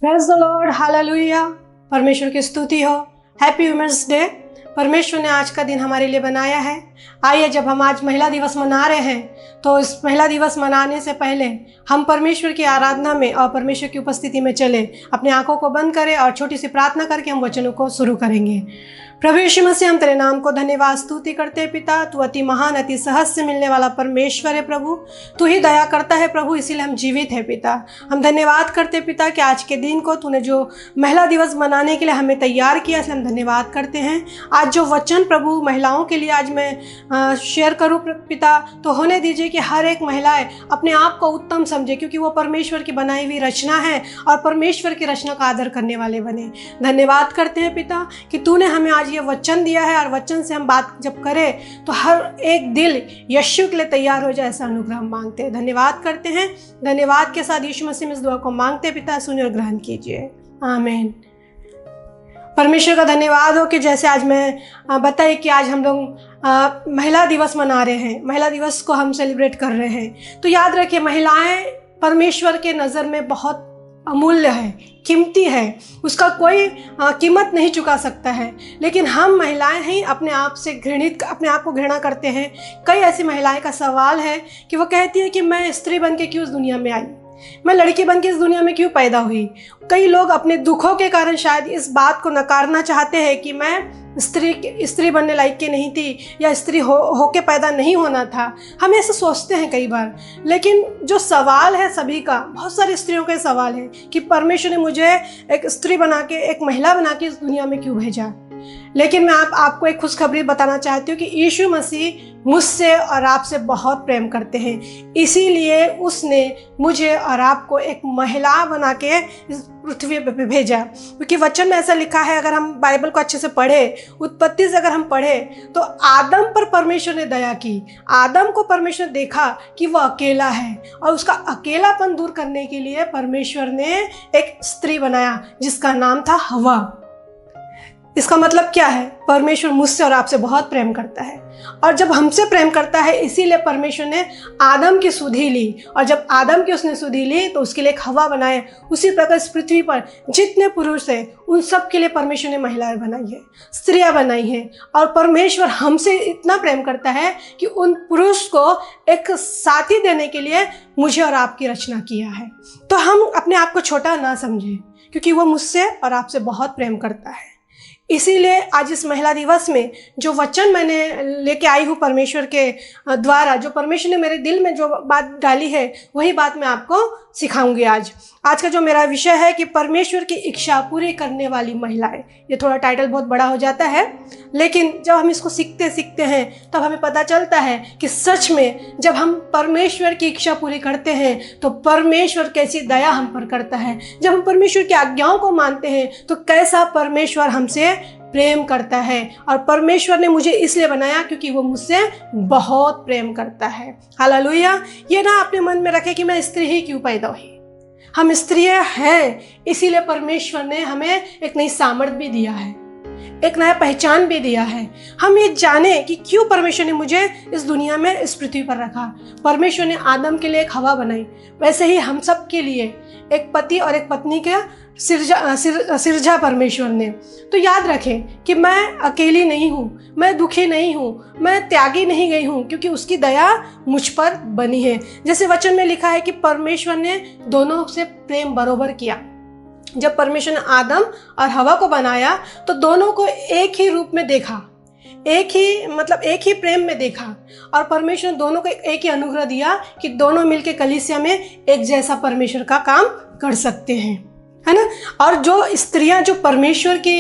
Praise the Lord, hallelujah. परमेश्वर की स्तुति हो। Happy women's day. परमेश्वर ने आज का दिन हमारे लिए बनाया है। आइए, जब हम आज महिला दिवस मना रहे हैं तो इस महिला दिवस मनाने से पहले हम परमेश्वर की आराधना में और परमेश्वर की उपस्थिति में चले। अपने आंखों को बंद करें और छोटी सी प्रार्थना करके हम वचनों को शुरू करेंगे। प्रभु यीशु मसीह, हम तेरे नाम को धन्यवाद स्तुति करते हैं। पिता, तू अति महान, अति सहज से मिलने वाला परमेश्वर है। प्रभु, तू ही दया करता है प्रभु, इसीलिए हम जीवित है। पिता, हम धन्यवाद करते हैं पिता कि आज के दिन को तूने जो महिला दिवस मनाने के लिए हमें तैयार किया, इसलिए हम धन्यवाद करते हैं। आज जो वचन प्रभु महिलाओं के लिए आज मैं शेयर करूँ पिता, तो होने दीजिए कि हर एक महिलाएं अपने आप को उत्तम समझे, क्योंकि वो परमेश्वर की बनाई हुई रचना है और परमेश्वर की रचना का आदर करने वाले बने। धन्यवाद करते हैं पिता कि तूने हमें आज ये वचन दिया है और वचन से हम बात जब करें तो हर एक दिल यीशु के लिए तैयार हो जाए, ऐसा अनुग्रह हम मांगते हैं। धन्यवाद करते हैं। धन्यवाद के साथ यीशु मसीह में इस दुआ को मांगते हैं। पिता, सुनिए और ग्रहण कीजिए। आमीन। परमेश्वर का धन्यवाद हो कि जैसे आज मैं बताई कि आज हम लोग महिला दिवस मना रहे हैं, महिला दिवस को हम सेलिब्रेट कर रहे हैं। तो याद रखिए, महिलाएं परमेश्वर के नज़र में बहुत अमूल्य है, कीमती है, उसका कोई कीमत नहीं चुका सकता है। लेकिन हम महिलाएं ही अपने आप से अपने आप को घृणा करते हैं। कई ऐसी महिलाएं का सवाल है कि वो कहती है कि मैं स्त्री बन के क्यों इस दुनिया में आई, मैं लड़की बन के इस दुनिया में क्यों पैदा हुई। कई लोग अपने दुखों के कारण शायद इस बात को नकारना चाहते हैं कि मैं स्त्री बनने लायक की नहीं थी या स्त्री होके पैदा नहीं होना था। हम ऐसे सोचते हैं कई बार। लेकिन जो सवाल है सभी का, बहुत सारी स्त्रियों के सवाल है कि परमेश्वर ने मुझे एक स्त्री बना के, एक महिला बना के इस दुनिया में क्यों भेजा। लेकिन मैं आपको एक खुशखबरी बताना चाहती हूँ कि यीशु मसीह मुझसे और आपसे बहुत प्रेम करते हैं। इसीलिए उसने मुझे और आपको एक महिला बना के इस पृथ्वी पे भेजा। क्योंकि वचन में ऐसा लिखा है, अगर हम बाइबल को अच्छे से पढ़े, उत्पत्ति से अगर हम पढ़े, तो आदम पर परमेश्वर ने दया की। आदम को परमेश्वर देखा कि वह अकेला है और उसका अकेलापन दूर करने के लिए परमेश्वर ने एक स्त्री बनाया जिसका नाम था हवा। इसका मतलब क्या है? परमेश्वर मुझसे और आपसे बहुत प्रेम करता है, और जब हमसे प्रेम करता है इसीलिए परमेश्वर ने आदम की सुधि ली, और जब आदम की उसने सुधि ली तो उसके लिए एक हवा बनाए। उसी प्रकार इस पृथ्वी पर जितने पुरुष हैं उन सब के लिए परमेश्वर ने महिलाएं बनाई है, स्त्रियां बनाई हैं। और परमेश्वर हमसे इतना प्रेम करता है कि उन पुरुष को एक साथी देने के लिए मुझे और आपकी रचना किया है। तो हम अपने आप को छोटा ना समझें, क्योंकि वो मुझसे और आपसे बहुत प्रेम करता है। इसीलिए आज इस महिला दिवस में जो वचन मैंने लेके आई हूँ परमेश्वर के द्वारा, जो परमेश्वर ने मेरे दिल में जो बात डाली है, वही बात मैं आपको सिखाऊंगी। आज का जो मेरा विषय है कि परमेश्वर की इच्छा पूरी करने वाली महिलाएं। ये थोड़ा टाइटल बहुत बड़ा हो जाता है, लेकिन जब हम इसको सीखते हैं तब हमें पता चलता है कि सच में जब हम परमेश्वर की इच्छा पूरी करते हैं तो परमेश्वर कैसी दया हम पर करता है। जब हम परमेश्वर की आज्ञाओं को मानते हैं तो कैसा परमेश्वर हमसे प्रेम करता है। और परमेश्वर ने मुझे इसलिए बनाया क्योंकि वो मुझसे बहुत प्रेम करता है। हालेलुया। ये ना अपने मन में रखे कि मैं स्त्री ही क्यों पैदा हुई। हम स्त्रियां हैं, इसीलिए परमेश्वर ने हमें एक नई सामर्थ भी दिया है, एक नया पहचान भी दिया है। हम ये जाने कि क्यों परमेश्वर ने मुझे इस दुनिया में, इस पृथ्वी पर रखा। परमेश्वर ने आदम के लिए एक हवा बनाई, वैसे ही हम सब के लिए एक पति और एक पत्नी के सिरजा परमेश्वर ने। तो याद रखें कि मैं अकेली नहीं हूँ, मैं दुखी नहीं हूँ, मैं त्यागी नहीं गई हूँ, क्योंकि उसकी दया मुझ पर बनी है। जैसे वचन में लिखा है कि परमेश्वर ने दोनों से प्रेम बरोबर किया। जब परमेश्वर ने आदम और हवा को बनाया तो दोनों को एक ही रूप में देखा, एक ही प्रेम में देखा, और परमेश्वर ने दोनों को एक ही अनुग्रह दिया कि दोनों मिलके कलीसिया में एक जैसा परमेश्वर का काम कर सकते हैं, है ना। और जो स्त्रियां जो परमेश्वर की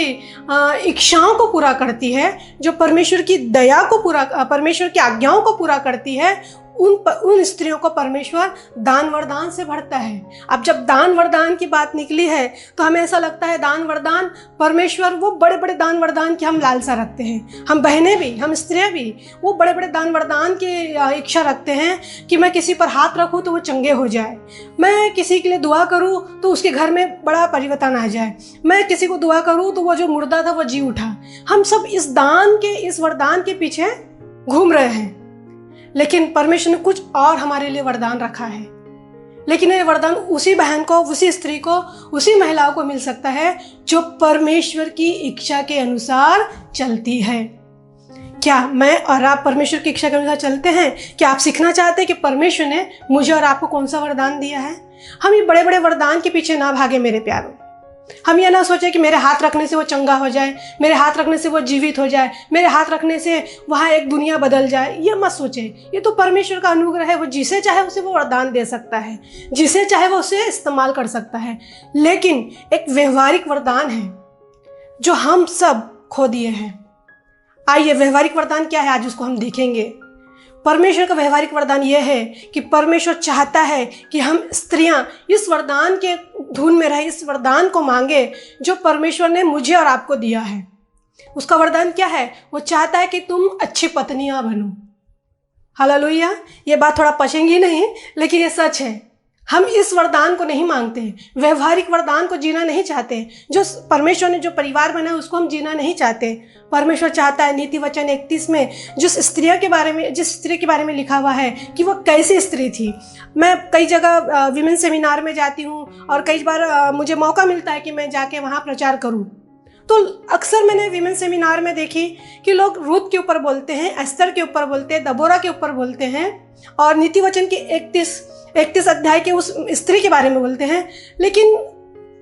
इच्छाओं को पूरा करती है, जो परमेश्वर की दया को परमेश्वर की आज्ञाओं को पूरा करती है, उन स्त्रियों को परमेश्वर दान वरदान से भरता है। अब जब दान वरदान की बात निकली है तो हमें ऐसा लगता है दान वरदान, परमेश्वर वो बड़े बड़े दान वरदान की हम लालसा रखते हैं। हम बहनें भी, हम स्त्रियां भी वो बड़े बड़े दान वरदान की इच्छा रखते हैं कि मैं किसी पर हाथ रखूं तो वो चंगे हो जाए, मैं किसी के लिए दुआ करूं तो उसके घर में बड़ा परिवर्तन आ जाए, मैं किसी को दुआ करूं तो वो जो मुर्दा था वो जी उठा। हम सब इस वरदान के पीछे घूम रहे हैं, लेकिन परमेश्वर ने कुछ और हमारे लिए वरदान रखा है। लेकिन ये वरदान उसी बहन को, उसी स्त्री को, उसी महिला को मिल सकता है जो परमेश्वर की इच्छा के अनुसार चलती है। क्या मैं और आप परमेश्वर की इच्छा के अनुसार चलते हैं? क्या आप सीखना चाहते हैं कि परमेश्वर ने मुझे और आपको कौन सा वरदान दिया है? हम ये बड़े बड़े वरदान के पीछे ना भागे मेरे प्यारों। हम ये ना सोचे कि मेरे हाथ रखने से वो चंगा हो जाए, मेरे हाथ रखने से वो जीवित हो जाए, मेरे हाथ रखने से वहाँ एक दुनिया बदल जाए। ये मत सोचे। ये तो परमेश्वर का अनुग्रह है। वो जिसे चाहे उसे वो वरदान दे सकता है, जिसे चाहे वो उसे इस्तेमाल कर सकता है। लेकिन एक व्यवहारिक वरदान है जो हम सब खो दिए हैं। आइए, व्यवहारिक वरदान क्या है आज उसको हम देखेंगे। परमेश्वर का व्यवहारिक वरदान यह है कि परमेश्वर चाहता है कि हम स्त्रियां इस वरदान के धुन में रहे, इस वरदान को मांगे जो परमेश्वर ने मुझे और आपको दिया है। उसका वरदान क्या है? वो चाहता है कि तुम अच्छी पत्नियां बनो। हालेलुया। ये बात थोड़ा पचेंगी नहीं, लेकिन ये सच है। हम इस वरदान को नहीं मांगते, व्यवहारिक वरदान को जीना नहीं चाहते। जो परमेश्वर ने जो परिवार बनाया उसको हम जीना नहीं चाहते। परमेश्वर चाहता है, नीति वचन 31 में जिस स्त्री के बारे में लिखा हुआ है कि वो कैसी स्त्री थी। मैं कई जगह विमेन सेमिनार में जाती हूँ और कई बार मुझे मौका मिलता है कि मैं जाके वहाँ प्रचार करूँ। तो अक्सर मैंने विमेन सेमिनार में देखी कि लोग रूत के ऊपर बोलते हैं, एस्तर के ऊपर बोलते हैं, दबोरा के ऊपर बोलते हैं और नीति वचन के 31 अध्याय के उस स्त्री के बारे में बोलते हैं। लेकिन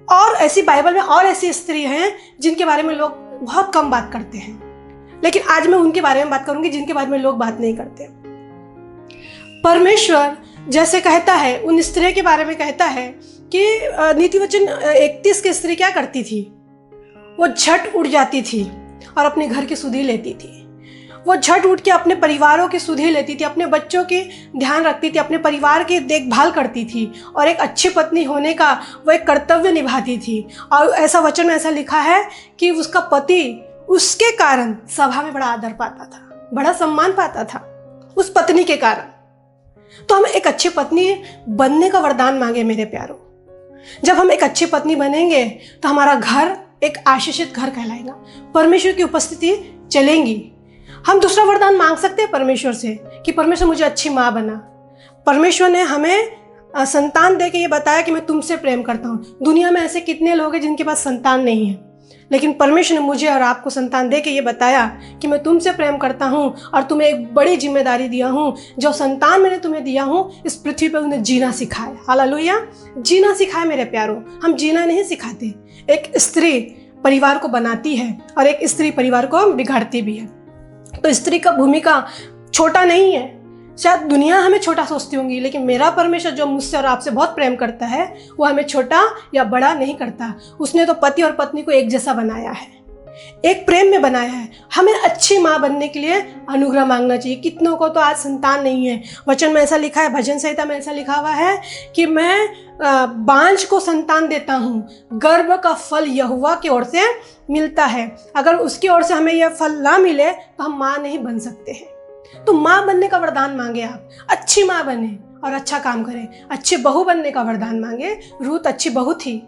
और ऐसी बाइबल में और ऐसी स्त्री हैं जिनके बारे में लोग बहुत कम बात करते हैं। लेकिन आज मैं उनके बारे में बात करूंगी जिनके बारे में लोग बात नहीं करते। परमेश्वर जैसे कहता है, उन स्त्री के बारे में कहता है कि नीति वचन 31 की स्त्री क्या करती थी? वो झट उठ जाती थी और अपने घर की सुधि लेती थी। वो झट उठ के अपने परिवारों की सुधि लेती थी, अपने बच्चों की ध्यान रखती थी, अपने परिवार की देखभाल करती थी और एक अच्छी पत्नी होने का वो एक कर्तव्य निभाती थी। और ऐसा वचन में ऐसा लिखा है कि उसका पति उसके कारण सभा में बड़ा आदर पाता था, बड़ा सम्मान पाता था उस पत्नी के कारण। तो हम एक अच्छी पत्नी बनने का वरदान मांगे मेरे प्यारों। जब हम एक अच्छी पत्नी बनेंगे तो हमारा घर एक आशीषित घर कहलाएगा, परमेश्वर की उपस्थिति चलेंगी। हम दूसरा वरदान मांग सकते हैं परमेश्वर से कि परमेश्वर मुझे अच्छी माँ बना। परमेश्वर ने हमें संतान दे के ये बताया कि मैं तुमसे प्रेम करता हूँ। दुनिया में ऐसे कितने लोग हैं जिनके पास संतान नहीं है, लेकिन परमेश्वर ने मुझे और आपको संतान दे के ये बताया कि मैं तुमसे प्रेम करता हूँ और तुम्हें एक बड़ी जिम्मेदारी दिया हूँ। जो संतान मैंने तुम्हें दिया हूँ इस पृथ्वी पर उन्हें जीना सिखाया। हालेलुया। जीना सिखाए मेरे प्यारों, हम जीना नहीं सिखाते। एक स्त्री परिवार को बनाती है और एक स्त्री परिवार को बिगाड़ती भी है। तो स्त्री का भूमिका छोटा नहीं है। शायद दुनिया हमें छोटा सोचती होंगी, लेकिन मेरा परमेश्वर जो मुझसे और आपसे बहुत प्रेम करता है वो हमें छोटा या बड़ा नहीं करता। उसने तो पति और पत्नी को एक जैसा बनाया है, एक प्रेम में बनाया है। हमें अच्छी माँ बनने के लिए अनुग्रह मांगना चाहिए। कितनों को तो आज संतान नहीं है। वचन में ऐसा लिखा है, भजन संहिता में ऐसा लिखा हुआ है कि मैं बांझ को संतान देता हूँ, गर्भ का फल यहोवा की ओर से मिलता है। अगर उसकी ओर से हमें यह फल ना मिले तो हम माँ नहीं बन सकते हैं। तो माँ बनने का वरदान मांगे आप, अच्छी माँ बने और अच्छा काम करें। अच्छी बहू बनने का वरदान मांगे, रूत अच्छी बहू थी।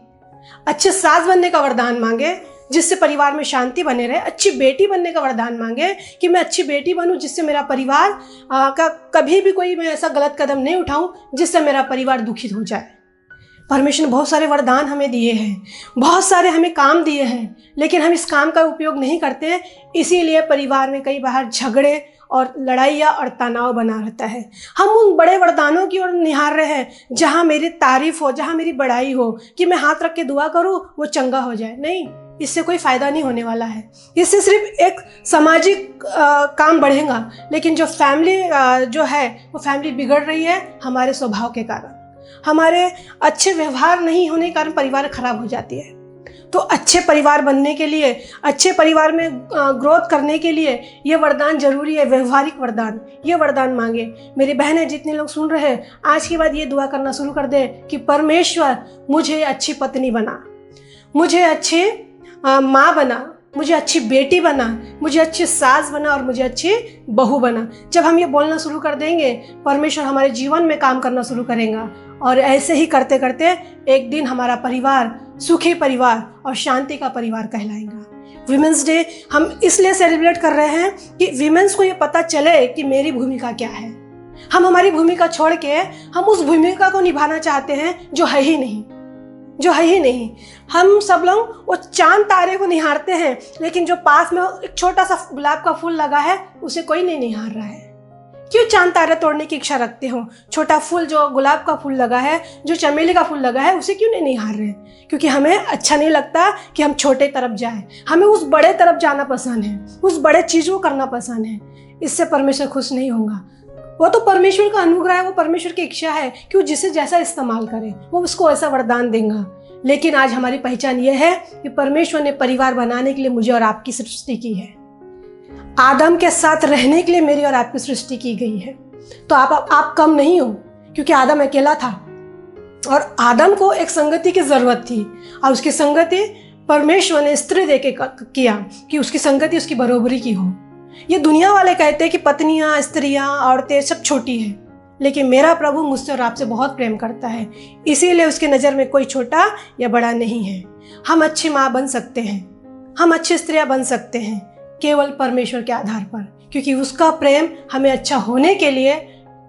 अच्छे सास बनने का वरदान मांगे जिससे परिवार में शांति बने रहे। अच्छी बेटी बनने का वरदान मांगे कि मैं अच्छी बेटी बनूं जिससे मेरा परिवार का कभी भी कोई मैं ऐसा गलत कदम नहीं उठाऊं जिससे मेरा परिवार दुखित हो जाए। परमेश्वर ने बहुत सारे वरदान हमें दिए हैं, बहुत सारे हमें काम दिए हैं, लेकिन हम इस काम का उपयोग नहीं करते हैं। इसीलिए परिवार में कई बार झगड़े और लड़ाइयाँ और तनाव बना रहता है। हम उन बड़े वरदानों की ओर निहार रहे हैं जहाँ मेरी तारीफ हो, जहाँ मेरी बड़ाई हो, कि मैं हाथ रख के दुआ करूँ वो चंगा हो जाए। नहीं, इससे कोई फ़ायदा नहीं होने वाला है। इससे सिर्फ एक सामाजिक काम बढ़ेगा, लेकिन जो फैमिली जो है वो फैमिली बिगड़ रही है हमारे स्वभाव के कारण। हमारे अच्छे व्यवहार नहीं होने के कारण परिवार खराब हो जाती है। तो अच्छे परिवार बनने के लिए, अच्छे परिवार में ग्रोथ करने के लिए ये वरदान जरूरी है, व्यवहारिक वरदान। ये वरदान मांगे मेरी बहनें, जितने लोग सुन रहे हैं, आज के बाद ये दुआ करना शुरू कर दे कि परमेश्वर मुझे अच्छी पत्नी बना, मुझे अच्छी माँ बना, मुझे अच्छी बेटी बना, मुझे अच्छी सास बना और मुझे अच्छी बहू बना। जब हम ये बोलना शुरू कर देंगे परमेश्वर हमारे जीवन में काम करना शुरू करेगा और ऐसे ही करते करते एक दिन हमारा परिवार सुखी परिवार और शांति का परिवार कहलाएगा। विमेंस डे हम इसलिए सेलिब्रेट कर रहे हैं कि विमेंस को ये पता चले कि मेरी भूमिका क्या है। हम हमारी भूमिका छोड़ के हम उस भूमिका को निभाना चाहते हैं जो है ही नहीं, जो है ही नहीं। हम सब लोग वो चांद तारे को निहारते हैं, लेकिन जो पास में एक छोटा सा गुलाब का फूल लगा है उसे कोई नहीं निहार रहा है। क्यों चांद तारे तोड़ने की इच्छा रखते हो? छोटा फूल जो गुलाब का फूल लगा है, जो चमेली का फूल लगा है, उसे क्यों नहीं निहार रहे? क्योंकि हमें अच्छा नहीं लगता कि हम छोटे तरफ जाएं। हमें उस बड़े तरफ जाना पसंद है, उस बड़े चीज़ को करना पसंद है। इससे परमेश्वर खुश नहीं होगा। वो तो परमेश्वर का अनुग्रह है, वो परमेश्वर की इच्छा है कि वो जिसे जैसा इस्तेमाल करे वो उसको ऐसा वरदान देगा। लेकिन आज हमारी पहचान ये है कि परमेश्वर ने परिवार बनाने के लिए मुझे और आपकी सृष्टि की है। आदम के साथ रहने के लिए मेरी और आपकी सृष्टि की गई है। तो आप कम नहीं हो, क्योंकि आदम अकेला था और आदम को एक संगति की जरूरत थी, और उसकी संगति परमेश्वर ने स्त्री देके किया कि उसकी संगति उसकी बरोबरी की हो। ये दुनिया वाले कहते हैं कि पत्नियां, स्त्रियां, औरतें सब छोटी हैं, लेकिन मेरा प्रभु मुझसे और आपसे बहुत प्रेम करता है, इसीलिए उसकी नज़र में कोई छोटा या बड़ा नहीं है। हम अच्छी माँ बन सकते हैं, हम अच्छी स्त्रियां बन सकते हैं केवल परमेश्वर के आधार पर, क्योंकि उसका प्रेम हमें अच्छा होने के लिए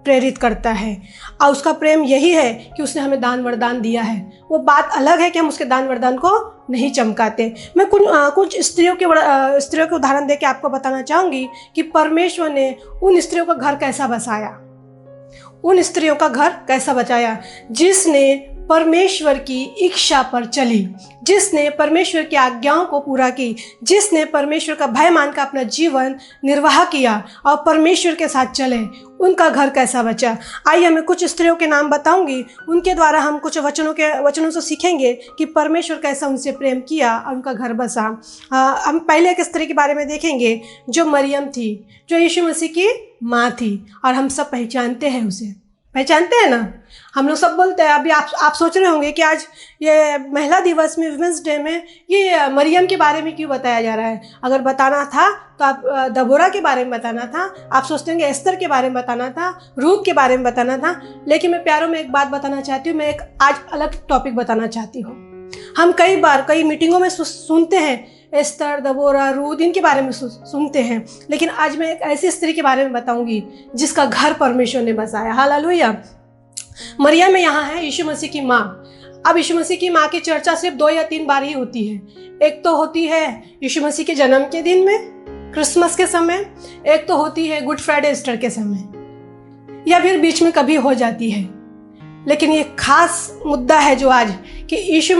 प्रेरित करता है। और उसका प्रेम यही है कि उसने हमें दान वरदान दिया है। वो बात अलग है कि हम उसके दान वरदान को नहीं चमकाते। मैं कुछ स्त्रियों के उदाहरण दे के आपको बताना चाहूँगी कि परमेश्वर ने उन स्त्रियों का घर कैसा बसाया, उन स्त्रियों का घर कैसा बचाया जिसने परमेश्वर की इच्छा पर चली, जिसने परमेश्वर की आज्ञाओं को पूरा की, जिसने परमेश्वर का भय मान का अपना जीवन निर्वाह किया और परमेश्वर के साथ चले, उनका घर कैसा बचा। आइए मैं कुछ स्त्रियों के नाम बताऊंगी, उनके द्वारा हम कुछ वचनों से सीखेंगे कि परमेश्वर कैसा उनसे प्रेम किया और उनका घर बसा। हम पहले एक स्त्री के बारे में देखेंगे जो मरियम थी, जो यीशु मसीह की माँ थी, और हम सब पहचानते हैं उसे, पहचानते हैं ना। हम लोग सब बोलते हैं। अभी आप सोच रहे होंगे कि आज ये महिला दिवस में, विमेंस डे में, ये मरियम के बारे में क्यों बताया जा रहा है। अगर बताना था तो आप दबोरा के बारे में बताना था, आप सोचते होंगे एस्तर के बारे में बताना था, रूत के बारे में बताना था। लेकिन मैं प्यारों में एक बात बताना चाहती हूँ, मैं एक आज अलग टॉपिक बताना चाहती हूँ। हम कई मीटिंगों में सुनते हैं एस्तर, दबोरा, रूत, इनके बारे में सुनते हैं, लेकिन आज मैं एक ऐसी स्त्री के बारे में बताऊंगी जिसका घर परमेश्वर ने बसाया। हालेलुया। मरियम में यहाँ है यीशु मसीह की माँ। अब यीशु मसीह की माँ की चर्चा सिर्फ 2 या 3 बार ही होती है। एक तो होती है यीशु मसीह के जन्म के दिन में, क्रिसमस के समय, एक तो होती है गुड फ्राइडे, ईस्टर के समय, या फिर बीच में कभी हो जाती है। लेकिन ये खास मुद्दा है जो आज कि यीशु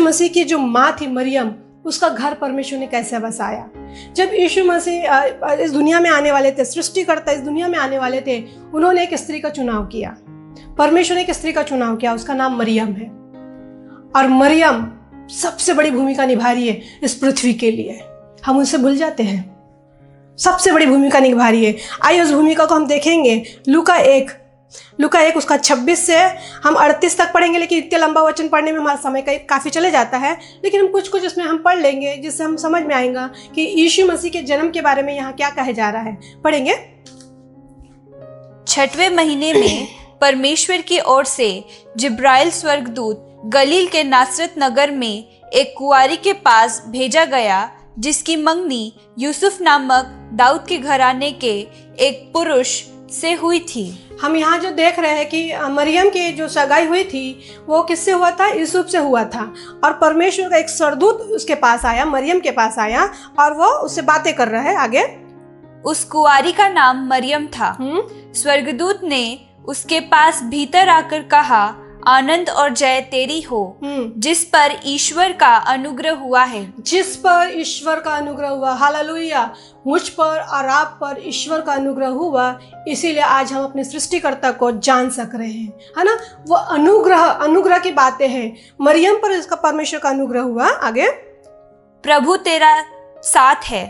मसीह की जो माँ थी मरियम, उसका घर परमेश्वर ने कैसे बसाया। जब यीशु मसीह इस दुनिया में आने वाले थे, सृष्टिकर्ता इस दुनिया में आने वाले थे, उन्होंने एक स्त्री का चुनाव किया। परमेश्वर ने एक स्त्री का चुनाव किया, उसका नाम मरियम है। और मरियम सबसे बड़ी भूमिका निभा रही है इस पृथ्वी के लिए। हम उनसे भूल जाते हैं, सबसे बड़ी भूमिका निभा रही है। आइए उस भूमिका को हम देखेंगे। लूका 1 उसका 26 से हम 38 तक पढ़ेंगे, लेकिन इतने लंबा वचन पढ़ने में हमारा समय काफ़ी चले जाता है। लेकिन हम कुछ इसमें हम पढ़ लेंगे जिससे हम समझ में आएगा कि यीशु मसीह के जन्म के बारे में यहाँ क्या कहा जा रहा है। पढ़ेंगे। 6वें महीने में परमेश्वर की ओर से जिब्राइल स्वर्गदूत गलील के नासरत नगर में एक कुंवारी के पास भेजा गया, जिसकी मंगनी यूसुफ नामक दाऊद के घराने के एक पुरुष से हुई थी। हम यहाँ जो देख रहे हैं कि मरियम की जो सगाई हुई थी वो किससे हुआ था? यूसुफ से हुआ था। और परमेश्वर का एक स्वर्गदूत उसके पास आया, मरियम के पास आया, और वो उससे बातें कर रहा है। आगे। उस कुंवारी का नाम मरियम था। स्वर्गदूत ने उसके पास भीतर आकर कहा, आनंद और जय तेरी हो, जिस पर ईश्वर का अनुग्रह हुआ है। जिस पर ईश्वर का अनुग्रह हुआ। हालेलुया। मुझ पर और आप पर ईश्वर का अनुग्रह हुआ, इसीलिए आज हम अपने सृष्टिकर्ता को जान सक रहे हैं, है ना। वो अनुग्रह की बातें हैं। मरियम पर इसका परमेश्वर का अनुग्रह हुआ। आगे। प्रभु तेरा साथ है।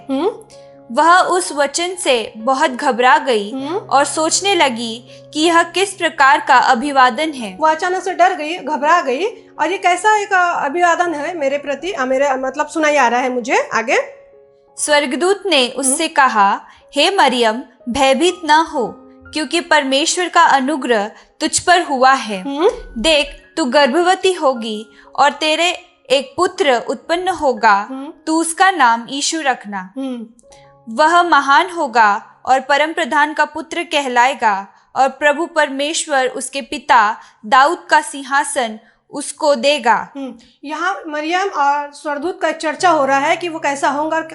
वह उस वचन से बहुत घबरा गई और सोचने लगी कि यह किस प्रकार का अभिवादन है। वो अचानक से डर गई, घबरा गई, और ये कैसा एक अभिवादन है मेरे प्रति, मेरे मतलब सुनाई आ रहा है मुझे। आगे। स्वर्गदूत ने उससे कहा, हे मरियम, भयभीत न हो, क्योंकि परमेश्वर का अनुग्रह तुझ पर हुआ है। देख, तू गर्भवती होगी और तेरे एक पुत्र उत्पन्न होगा, तू उसका नाम यीशु रखना। वह महान होगा और परम प्रधान का पुत्र कहलाएगा और प्रभु परमेश्वर उसके पिता दाऊद का सिंहासन उसको देगा। यहाँ मरियम और स्वर्गदूत का चर्चा हो रहा है कि वो कैसा होगा और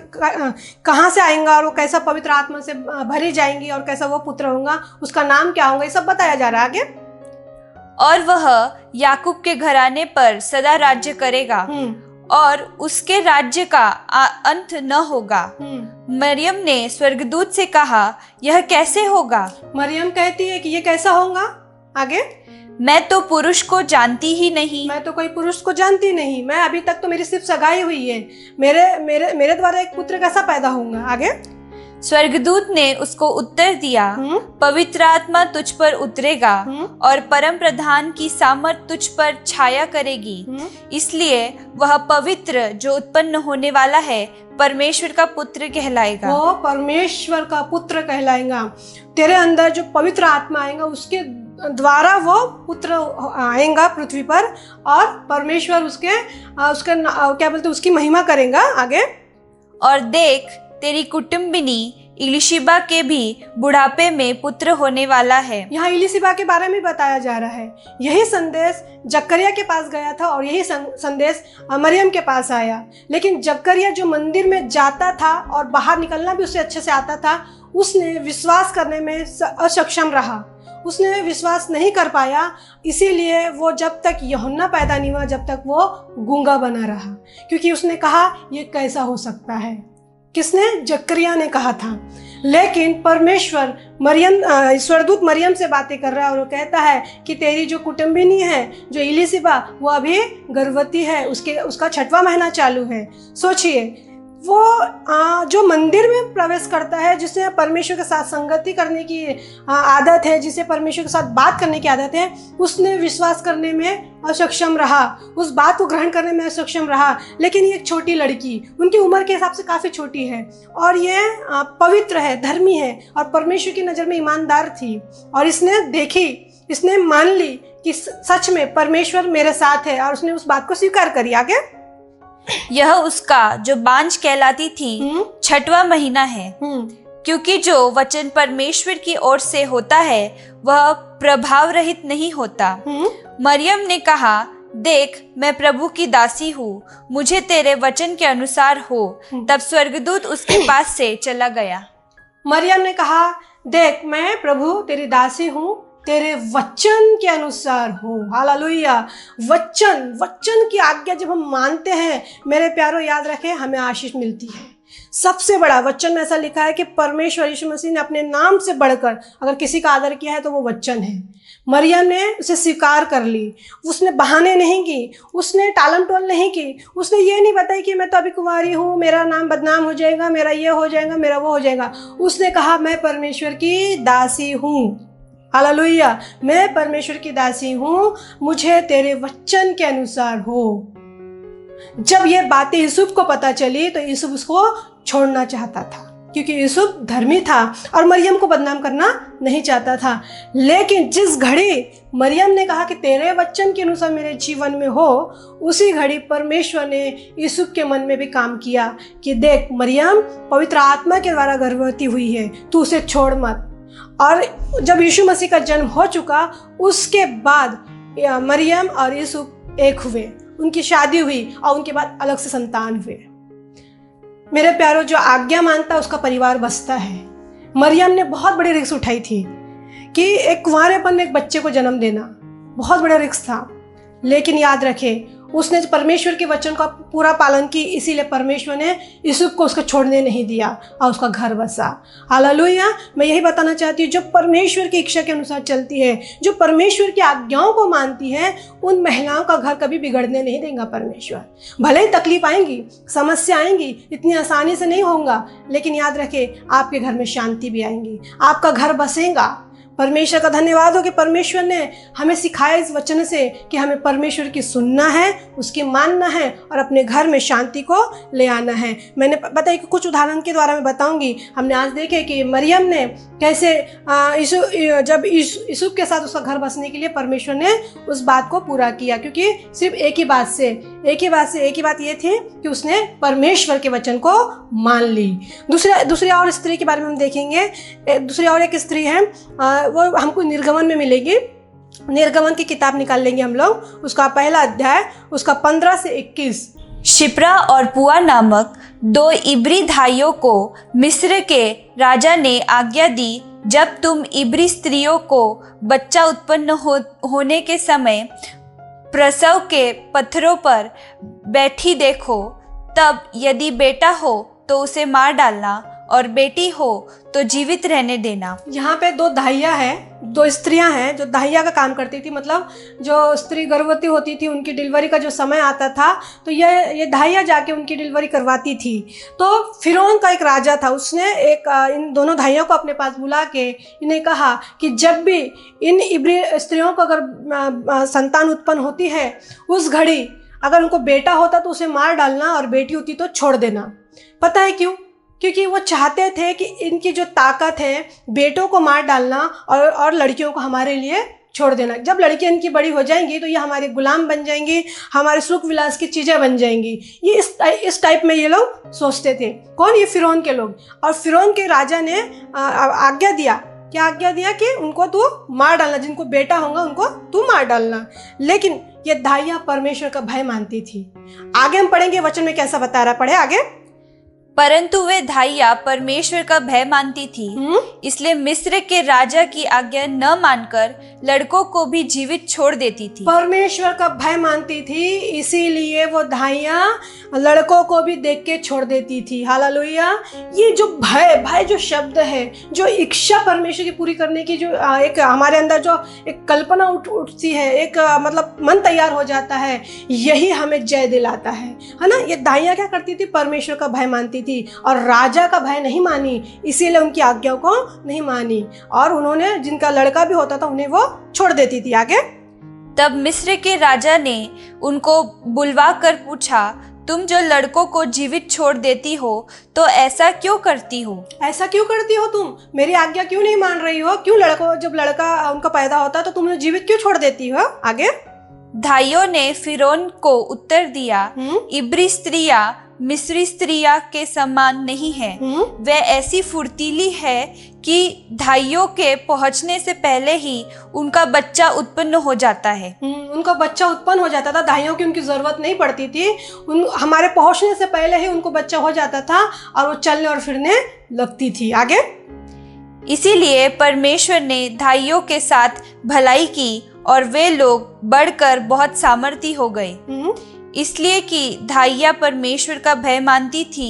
कहाँ से आएगा और वो कैसा पवित्र आत्मा से भरी जाएंगी और कैसा वो पुत्र होगा, उसका नाम क्या होगा, ये सब बताया जा रहा है आगे। और वह याकूब के घराने पर सदा राज्य करेगा और उसके राज्य का अंत न होगा। मरियम ने स्वर्गदूत से कहा, यह कैसे होगा? मरियम कहती है कि ये कैसा होगा। आगे, मैं तो पुरुष को जानती ही नहीं। मैं तो कोई पुरुष को जानती नहीं, मैं अभी तक तो मेरी सिर्फ सगाई हुई है, मेरे मेरे मेरे द्वारा एक पुत्र कैसा पैदा होगा। आगे, स्वर्गदूत ने उसको उत्तर दिया, पवित्र आत्मा तुझ पर उतरेगा और परम प्रधान की सामर्थ तुझ पर छाया करेगी, इसलिए वह पवित्र जो उत्पन्न होने वाला है परमेश्वर का पुत्र कहलाएगा। वो परमेश्वर का पुत्र कहलाएगा। तेरे अंदर जो पवित्र आत्मा आएगा उसके द्वारा वो पुत्र आएगा पृथ्वी पर और परमेश्वर उसके क्या बोलते उसकी महिमा करेगा। आगे, और देख तेरी कुटुंबिनी इलिशिबा के भी बुढ़ापे में पुत्र होने वाला है। यहाँ इलिशिबा के बारे में बताया जा रहा है। यही संदेश जकरिया के पास गया था और यही संदेश मरियम के पास आया, लेकिन जकरिया जो मंदिर में जाता था और बाहर निकलना भी उससे अच्छे से आता था, उसने विश्वास करने में असक्षम रहा, उसने विश्वास नहीं कर पाया, इसीलिए वो जब तक यूहन्ना पैदा नहीं हुआ जब तक वो गूंगा बना रहा, क्योंकि उसने कहा ये कैसा हो सकता है। किसने? जकरिया ने कहा था। लेकिन परमेश्वर स्वर्गदूत मरियम से बातें कर रहा है और वो कहता है कि तेरी जो कुटुंबिनी है जो इलिशिबा वो अभी गर्भवती है, उसका 6वां महीना चालू है। सोचिए, वो जो मंदिर में प्रवेश करता है, जिसे परमेश्वर के साथ संगति करने की आदत है, जिसे परमेश्वर के साथ बात करने की आदत है, उसने विश्वास करने में असक्षम रहा, उस बात को ग्रहण करने में असक्षम रहा। लेकिन ये एक छोटी लड़की, उनकी उम्र के हिसाब से काफ़ी छोटी है और ये पवित्र है, धर्मी है और परमेश्वर की नज़र में ईमानदार थी, और इसने देखी, इसने मान ली कि सच में परमेश्वर मेरे साथ है और उसने उस बात को स्वीकार करी। आगे, यह उसका जो बांझ कहलाती थी 6वां महीना है, क्योंकि जो वचन परमेश्वर की ओर से होता है वह प्रभाव रहित नहीं होता। मरियम ने कहा, देख मैं प्रभु की दासी हूँ, मुझे तेरे वचन के अनुसार हो। तब स्वर्गदूत उसके पास से चला गया। मरियम ने कहा, देख मैं प्रभु तेरी दासी हूँ, तेरे वचन के अनुसार हो। हालेलुया। वचन की आज्ञा जब हम मानते हैं मेरे प्यारों, याद रखें हमें आशीष मिलती है। सबसे बड़ा वचन में ऐसा लिखा है कि परमेश्वर यीशु मसीह ने अपने नाम से बढ़कर अगर किसी का आदर किया है तो वो वचन है। मरियम ने उसे स्वीकार कर ली, उसने बहाने नहीं की, उसने टालम टोल नहीं की, उसने ये नहीं बताई कि मैं तो अभी कुंवारी हूँ, मेरा नाम बदनाम हो जाएगा, मेरा ये हो जाएगा, मेरा वो हो जाएगा। उसने कहा मैं परमेश्वर की दासी हूँ। हालेलुया, मैं परमेश्वर की दासी हूँ, मुझे तेरे वचन के अनुसार हो। जब ये बातें यूसुफ को पता चली तो यूसुफ उसको छोड़ना चाहता था, क्योंकि यूसुफ धर्मी था और मरियम को बदनाम करना नहीं चाहता था। लेकिन जिस घड़ी मरियम ने कहा कि तेरे वचन के अनुसार मेरे जीवन में हो, उसी घड़ी परमेश्वर ने यूसुफ के मन में भी काम किया कि देख मरियम पवित्र आत्मा के द्वारा गर्भवती हुई है, तू उसे छोड़ मत। और जब यीशु मसीह का जन्म हो चुका, उसके बाद मरियम और यूसुफ एक हुए, उनकी शादी हुई और उनके बाद अलग से संतान हुए। मेरे प्यारों, जो आज्ञा मानता उसका परिवार बसता है। मरियम ने बहुत बड़ी रिस्क उठाई थी कि एक कुंवारेपन में एक बच्चे को जन्म देना बहुत बड़ा रिस्क था, लेकिन याद रखें उसने परमेश्वर के वचन का पूरा पालन की, इसीलिए परमेश्वर ने यूसुफ को उसको छोड़ने नहीं दिया और उसका घर बसा। हालेलुया। मैं यही बताना चाहती हूँ, जो परमेश्वर की इच्छा के अनुसार चलती है, जो परमेश्वर की आज्ञाओं को मानती है, उन महिलाओं का घर कभी बिगड़ने नहीं देगा परमेश्वर। भले ही तकलीफ आएंगी, समस्या आएंगी, इतनी आसानी से नहीं होगा, लेकिन याद रखें आपके घर में शांति भी आएंगी, आपका घर बसेगा। परमेश्वर का धन्यवाद हो कि परमेश्वर ने हमें सिखाया इस वचन से कि हमें परमेश्वर की सुनना है, उसकी मानना है और अपने घर में शांति को ले आना है। मैंने बताया कि कुछ उदाहरण के द्वारा मैं बताऊंगी। हमने आज देखे कि मरियम ने कैसे जब यूसुफ के साथ उसका घर बसने के लिए परमेश्वर ने उस बात को पूरा किया, क्योंकि सिर्फ एक ही बात ये थी कि उसने परमेश्वर के वचन को मान ली। दूसरी और स्त्री के बारे में हम देखेंगे। दूसरी और एक स्त्री है, वो हमको निर्गमन में मिलेगी। निर्गमन की किताब निकाल लेंगे हम लोग, उसका पहला अध्याय, उसका 15 से 21। शिप्रा और पुआ नामक 2 इब्री भाइयों को मिस्र के राजा ने आज्ञा दी, जब तुम इब्री स्त्रियों को बच्चा उत्पन्न होने के समय प्रसव के पत्थरों पर बैठी देखो, तब यदि बेटा हो तो उसे मार डालना और बेटी हो तो जीवित रहने देना। यहाँ पे 2 दाहिया है, 2 स्त्रियां हैं जो दाहिया का काम करती थी। मतलब जो स्त्री गर्भवती होती थी, उनकी डिलीवरी का जो समय आता था तो ये दाहिया जाके उनकी डिलीवरी करवाती थी। तो फिरौन का एक राजा था, उसने इन दोनों दाहियों को अपने पास बुला के इन्हें कहा कि जब भी इन इब्री स्त्रियों को अगर संतान उत्पन्न होती है, उस घड़ी अगर उनको बेटा होता तो उसे मार डालना और बेटी होती तो छोड़ देना। पता है क्यों? क्योंकि वो चाहते थे कि इनकी जो ताकत है, बेटों को मार डालना और लड़कियों को हमारे लिए छोड़ देना। जब लड़कियां इनकी बड़ी हो जाएंगी तो ये हमारे गुलाम बन जाएंगी, हमारे सुख विलास की चीज़ें बन जाएंगी। ये इस टाइप में ये लोग सोचते थे। कौन? ये फिरौन के लोग। और फिरौन के राजा ने आज्ञा दिया, क्या आज्ञा दिया? कि उनको तू मार डालना, जिनको बेटा होगा उनको तू मार डालना। लेकिन ये दाहिया परमेश्वर का भय मानती थी। आगे हम पढ़ेंगे वचन में कैसा बता रहा, पढ़े आगे। परंतु वे धाइया परमेश्वर का भय मानती थी, इसलिए मिस्र के राजा की आज्ञा न मानकर लड़कों को भी जीवित छोड़ देती थी। परमेश्वर का भय मानती थी, इसीलिए वो धाइया लड़कों को भी देख के छोड़ देती थी। हालेलुया। ये जो भय जो शब्द है, जो इच्छा परमेश्वर की पूरी करने की जो एक हमारे अंदर जो एक कल्पना उठती है, एक मतलब मन तैयार हो जाता है, यही हमें जय दिलाता है ना। ये धाइया क्या करती थी? परमेश्वर का भय मानती थी और राजा का भय नहीं मानी, इसीलिए उनकी आज्ञाओं को नहीं मानी और उन्होंने जिनका लड़का भी होता था उन्हें वो छोड़ देती थी। आगे। तब मिस्र के राजा ने उनको बुलवा कर पूछा, तुम जो लड़कों को जीवित छोड़ देती हो तो ऐसा क्यों करती हो? ऐसा क्यों करती हो तुम? मेरी आज्ञा क्यों नहीं मान रही हो? क्यों लड़कों, जब लड़का उनका पैदा होता तो तुम जीवित क्यों छोड़ देती हो? आगे। धाइयों ने फिरौन को उत्तर दिया, इब्री स्त्रियां मिस्री स्त्रियां के समान नहीं है। वे ऐसी फुर्तीली है कि धाइयों के पहुंचने से पहले ही उनका बच्चा उत्पन्न हो जाता है। उनका बच्चा उत्पन्न हो जाता था, धाइयों की उनकी जरूरत नहीं पड़ती थी। हमारे पहुंचने से पहले ही उनको बच्चा हो जाता था और वो चलने और फिरने लगती थी। आगे। इसीलिए परमेश्वर ने धाइयों के साथ भलाई की और वे लोग बढ़कर बहुत सामर्थी हो गए। इसलिए कि धाइया परमेश्वर का भय मानती थी,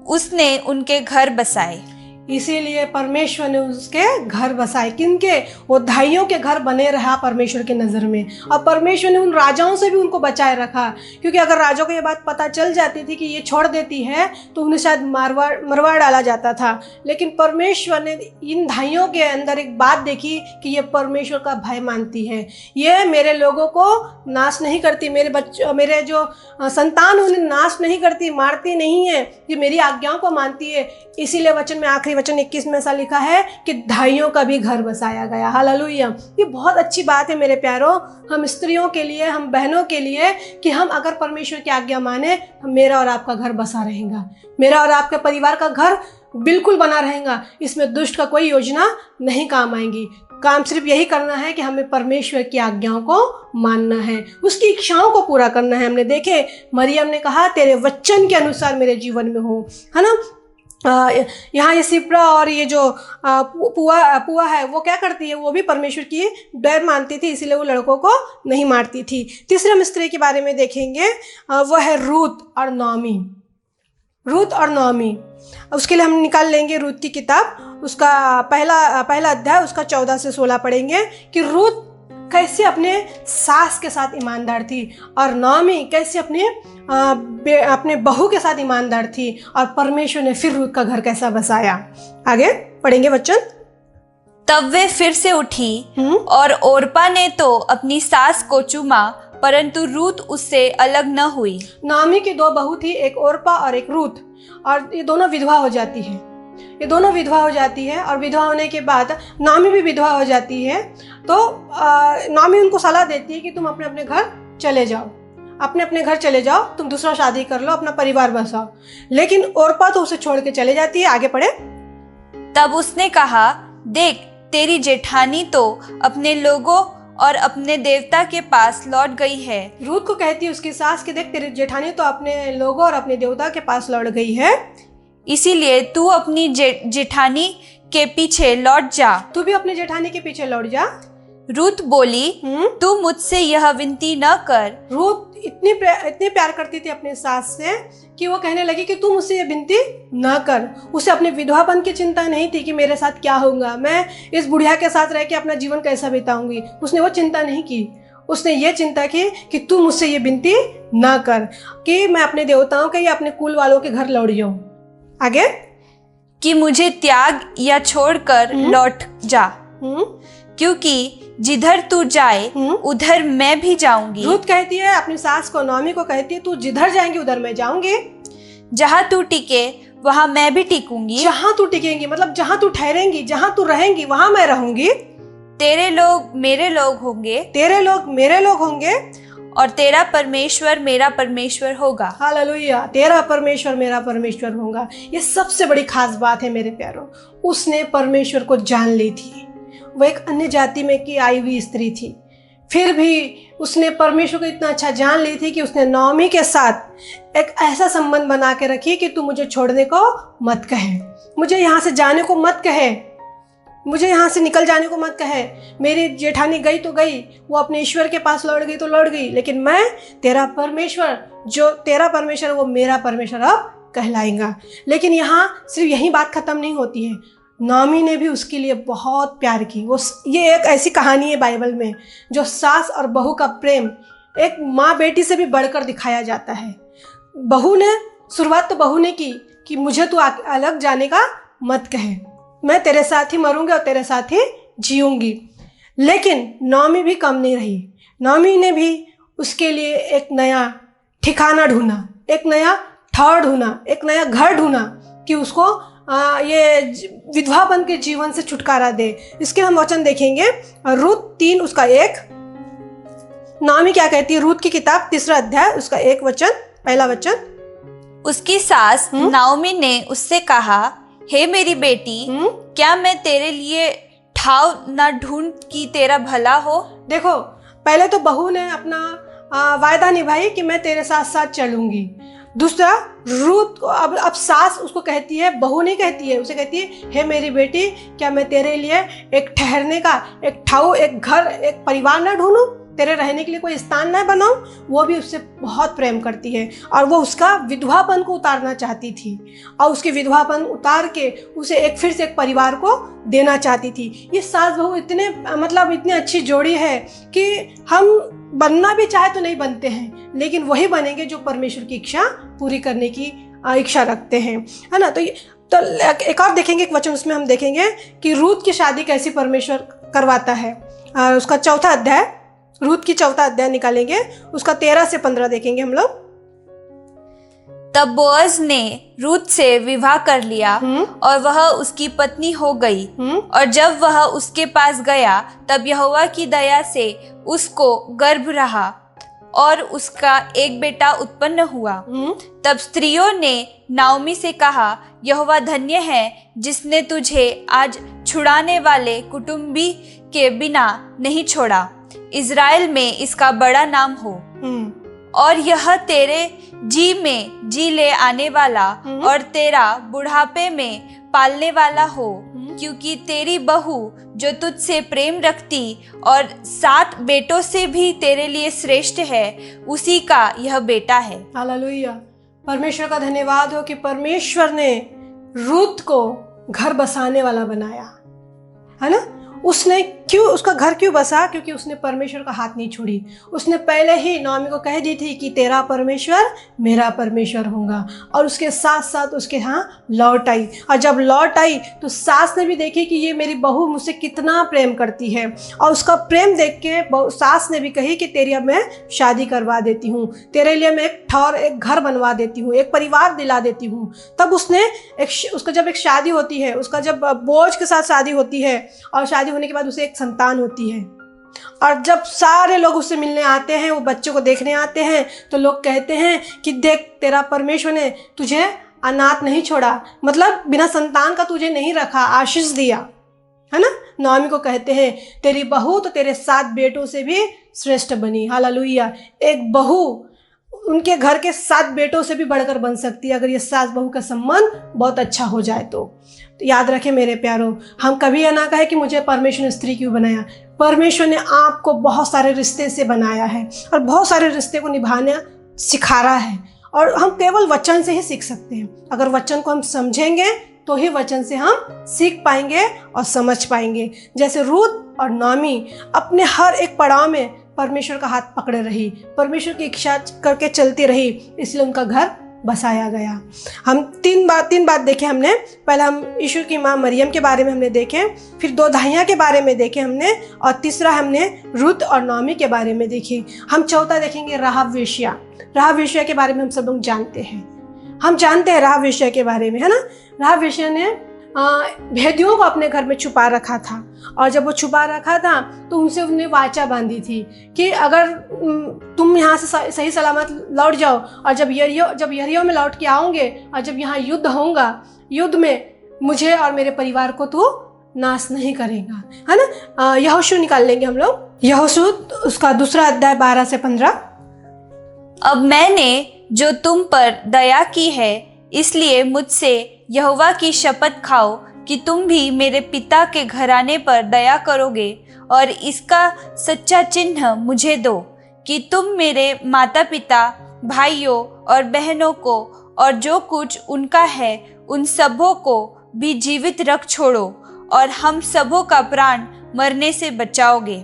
उसने उनके घर बसाए। इसीलिए परमेश्वर ने उसके घर बसाए। किनके? वो धाइयों के घर बने रहा परमेश्वर के नज़र में। और परमेश्वर ने उन राजाओं से भी उनको बचाए रखा, क्योंकि अगर राजाओं को ये बात पता चल जाती थी कि ये छोड़ देती है तो उन्हें शायद मरवा डाला जाता था। लेकिन परमेश्वर ने इन धाइयों के अंदर एक बात देखी कि ये परमेश्वर का भय मानती है, ये मेरे लोगों को नाश नहीं करती, मेरे जो संतान उन्हें नाश नहीं करती, मारती नहीं है, ये मेरी आज्ञाओं को मानती है। इसीलिए वचन में आखिरी वचन 21 में ऐसा लिखा है कि धाइयों का भी घर बसाया गया। हालेलुया। ये बहुत अच्छी बात है मेरे प्यारों, हम स्त्रियों के लिए, हम बहनों के लिए, कि हम अगर परमेश्वर की आज्ञा माने, मेरा और आपका घर बसा रहेगा, मेरा और आपके परिवार का घर बिल्कुल बना रहेगा। इसमें दुष्ट का कोई योजना नहीं काम आएगी। काम सिर्फ यही करना है कि हमें परमेश्वर की आज्ञाओं को मानना है, उसकी इच्छाओं को पूरा करना है। हमने देखे मरियम ने कहा, तेरे वचन के अनुसार मेरे जीवन में हो, है ना। यहाँ ये सिप्रा और ये जो पुआ है, वो क्या करती है? वो भी परमेश्वर की डर मानती थी, इसीलिए वो लड़कों को नहीं मारती थी। तीसरे मिस्त्री के बारे में देखेंगे, वो है रूत और नॉमी। रूत और नॉमी, उसके लिए हम निकाल लेंगे रूत की किताब, उसका पहला अध्याय, उसका 14 से 16 पढ़ेंगे कि रूत कैसे अपने सास के साथ ईमानदार थी और नॉमी कैसे अपने बहू के साथ ईमानदार थी, और परमेश्वर ने फिर रूत का घर कैसा बसाया। आगे पढ़ेंगे वचन। तब वे फिर से उठी और ओरपा ने तो अपनी सास को चूमा, परंतु रूत उससे अलग न हुई। नामी की दो बहू थी, एक ओरपा और एक रूत, और ये दोनों विधवा हो जाती है। ये दोनों विधवा हो जाती है और विधवा होने के बाद नामी भी विधवा हो जाती है। तो नामी उनको सलाह देती है कि तुम अपने अपने घर चले जाओ, अपने अपने घर चले जाओ, तुम दूसरा शादी कर लो, अपना परिवार बसाओ। लेकिन ओरपा तो उसे छोड़ के चले जाती है। आगे पढ़े। तब उसने कहा, देख, तेरी जेठानी तो अपने लोगों और अपने देवता के पास लौट गई है। रूत को कहती है उसकी सास कि देख, तेरी जेठानी तो अपने लोगों और अपने देवता के पास लौट गई है, इसीलिए तू अपनी जेठानी के पीछे लौट जा। तू भी अपने जेठानी के पीछे लौट जा। रूत बोली, तू मुझसे यह विनती न कर। रूत इतनी प्यार करती थी अपने सास से कि वो कहने लगी कि तू मुझसे ये विनती न कर। उसे अपने विधवापन की चिंता नहीं थी कि मेरे साथ क्या होगा, मैं इस बुढ़िया के साथ रह के अपना जीवन कैसा बिताऊंगी। उसने वो चिंता नहीं की। उसने ये चिंता की कि तू मुझसे ये विनती न कर कि मैं अपने देवताओं के या अपने कुल वालों के घर लौट जाऊं। आगे, कि मुझे त्याग या छोड़कर लौट जा, क्योंकि जिधर तू जाए उधर मैं भी जाऊंगी। रूत कहती है अपनी सास को, नामी को कहती है, तू जिधर जाएंगी उधर मैं जाऊंगी। जहाँ तू टिके वहाँ मैं भी टिकूंगी। जहाँ तू टिकेंगी मतलब जहाँ तू ठहरेंगी, जहाँ तू रहेंगी वहाँ मैं रहूंगी। तेरे लोग मेरे लोग होंगे, तेरे लोग मेरे लोग होंगे, और तेरा परमेश्वर मेरा परमेश्वर होगा। हालेलुया। तेरा परमेश्वर मेरा परमेश्वर होगा। ये सबसे बड़ी खास बात है मेरे प्यारों। उसने परमेश्वर को जान ली थी। वो एक अन्य जाति में की आई हुई स्त्री थी, फिर भी उसने परमेश्वर को इतना अच्छा जान ली थी कि उसने नाओमी के साथ एक ऐसा संबंध बना के रखी कि तू मुझे छोड़ने को मत कहे, मुझे यहाँ से जाने को मत कहे, मुझे यहाँ से निकल जाने को मत कहे। मेरी जेठानी गई तो गई, वो अपने ईश्वर के पास लौट गई तो लौट गई, लेकिन मैं तेरा परमेश्वर, जो तेरा परमेश्वर वो मेरा परमेश्वर अब कहलाएगा। लेकिन यहाँ सिर्फ यही बात खत्म नहीं होती है। नामी ने भी उसके लिए बहुत प्यार की। वो ये एक ऐसी कहानी है बाइबल में जो सास और बहू का प्रेम एक माँ बेटी से भी बढ़कर दिखाया जाता है। बहू ने शुरुआत तो बहू ने की कि मुझे तू अलग जाने का मत कहे, मैं तेरे साथ ही मरूंगी और तेरे साथ ही जीऊंगी। लेकिन नामी भी कम नहीं रही। नामी ने भी उसके लिए एक नया ठिकाना ढूंढा, एक नया ठौर ढूंढा, एक नया घर ढूंढा कि उसको ये विधवापन के जीवन से छुटकारा दे। इसके हम वचन देखेंगे। रूत 3 उसका 1। नामी क्या कहती है? रूत की किताब 3 अध्याय उसका 1 वचन, पहला वचन। उसकी सास नाओमी ने उससे कहा, हे मेरी बेटी, क्या मैं तेरे लिए ठाव न ढूंढ कि तेरा भला हो? देखो, पहले तो बहू ने अपना वायदा निभाई कि मैं तेरे साथ साथ चलूंगी। दूसरा, रूत को अब सास उसको कहती है, बहू नहीं कहती है, उसे कहती है, हे मेरी बेटी, क्या मैं तेरे लिए एक ठहरने का एक ठाव, एक घर, एक परिवार ना ढूंढूं, तेरे रहने के लिए कोई स्थान ना बनाऊं? वो भी उससे बहुत प्रेम करती है और वो उसका विधवापन को उतारना चाहती थी और उसके विधवापन उतार के उसे फिर से एक परिवार को देना चाहती थी। ये सास बहू इतनी अच्छी जोड़ी है कि हम बनना भी चाहे तो नहीं बनते हैं, लेकिन वही बनेंगे जो परमेश्वर की इच्छा पूरी करने की इच्छा रखते हैं, है ना। तो एक और देखेंगे, एक वचन उसमें हम देखेंगे कि रूत की शादी कैसी परमेश्वर करवाता है। उसका 4 अध्याय, रूत की 4 अध्याय निकालेंगे, उसका 13 से 15 देखेंगे हम लोग। तब बोअज ने रूत से विवाह कर लिया और वह उसकी पत्नी हो गई। और जब वह उसके पास गया तब यहोवा की दया से उसको गर्भ रहा और उसका एक बेटा उत्पन्न हुआ। तब स्त्रियों ने नाओमी से कहा, यहोवा धन्य है जिसने तुझे आज छुड़ाने वाले कुटुंबी के बिना नहीं छोड़ा। इज़राइल में इसका बड़ा नाम हो और यह तेरे जी में जी ले आने वाला और तेरा बुढ़ापे में पालने वाला हो, क्योंकि तेरी बहू जो तुझसे प्रेम रखती और 7 बेटों से भी तेरे लिए श्रेष्ठ है, उसी का यह बेटा है। हालेलुया। परमेश्वर का धन्यवाद हो कि परमेश्वर ने रूत को घर बसाने वाला बनाया, है ना। उसने क्यों उसका घर क्यों बसा? क्योंकि उसने परमेश्वर का हाथ नहीं छोड़ी। उसने पहले ही नॉमी को कह दी थी कि तेरा परमेश्वर मेरा परमेश्वर होगा, और उसके साथ साथ उसके यहाँ लौट आई। और जब लौट आई तो सास ने भी देखी कि ये मेरी बहू मुझसे कितना प्रेम करती है, और उसका प्रेम देख के सास ने भी कही कि तेरी अब मैं शादी करवा देती हूँ, तेरे लिए मैं एक घर बनवा देती हूँ, एक परिवार दिला देती हूँ। तब उसने उसका जब एक शादी होती है, उसका जब बोझ के साथ शादी होती है, और शादी होने के बाद उसे एक संतान होती है, और जब सारे लोग उससे मिलने आते हैं, वो बच्चों को देखने आते हैं, तो लोग कहते हैं कि देख तेरा परमेश्वर ने तुझे अनाथ नहीं छोड़ा, मतलब बिना संतान का तुझे नहीं रखा, आशीष दिया है ना। नॉमी को कहते हैं तेरी बहू तो तेरे 7 बेटों से भी श्रेष्ठ बनी। हालेलुया। एक बहू उनके घर के 7 बेटों से भी बढ़कर बन सकती है, अगर ये सास बहू का संबंध बहुत अच्छा हो जाए तो याद रखें मेरे प्यारों, हम कभी यह ना कहे कि मुझे परमेश्वर ने स्त्री क्यों बनाया। परमेश्वर ने आपको बहुत सारे रिश्ते से बनाया है, और बहुत सारे रिश्ते को निभाना सिखा रहा है, और हम केवल वचन से ही सीख सकते हैं। अगर वचन को हम समझेंगे तो ही वचन से हम सीख पाएंगे और समझ पाएंगे। जैसे रूत और नॉमी अपने हर एक पड़ाव में परमेश्वर का हाथ पकड़े रही, परमेश्वर की इच्छा करके चलती रही, इसलिए उनका घर बसाया गया। हम तीन बात देखे हमने। पहले हम यीशु की माँ मरियम के बारे में हमने देखे, फिर 2 दाहियाँ के बारे में देखे हमने, और तीसरा हमने रूत और नॉमी के बारे में देखी। हम चौथा देखेंगे राहाब वेश्या। राहाब वेश्या के बारे में हम सब लोग जानते हैं, हम जानते हैं राहाब वेश्या के बारे में, है ना। राहाब वेश्या ने भेदियों को अपने घर में छुपा रखा था, और जब वो छुपा रखा था तो उनसे उन्हें वाचा बांधी थी कि अगर तुम यहाँ से सही सलामत लौट जाओ, और जब यरीहो में लौट के आओगे, और जब यहाँ युद्ध होगा, युद्ध में मुझे और मेरे परिवार को तू नाश नहीं करेगा, है ना। यहोशू निकाल लेंगे हम लोग। यहोशू उसका 2 अध्याय 12 से 15। अब मैंने जो तुम पर दया की है, इसलिए मुझसे यहोवा की शपथ खाओ कि तुम भी मेरे पिता के घराने पर दया करोगे, और इसका सच्चा चिन्ह मुझे दो कि तुम मेरे माता पिता, भाइयों और बहनों को, और जो कुछ उनका है उन सबों को भी जीवित रख छोड़ो, और हम सबों का प्राण मरने से बचाओगे।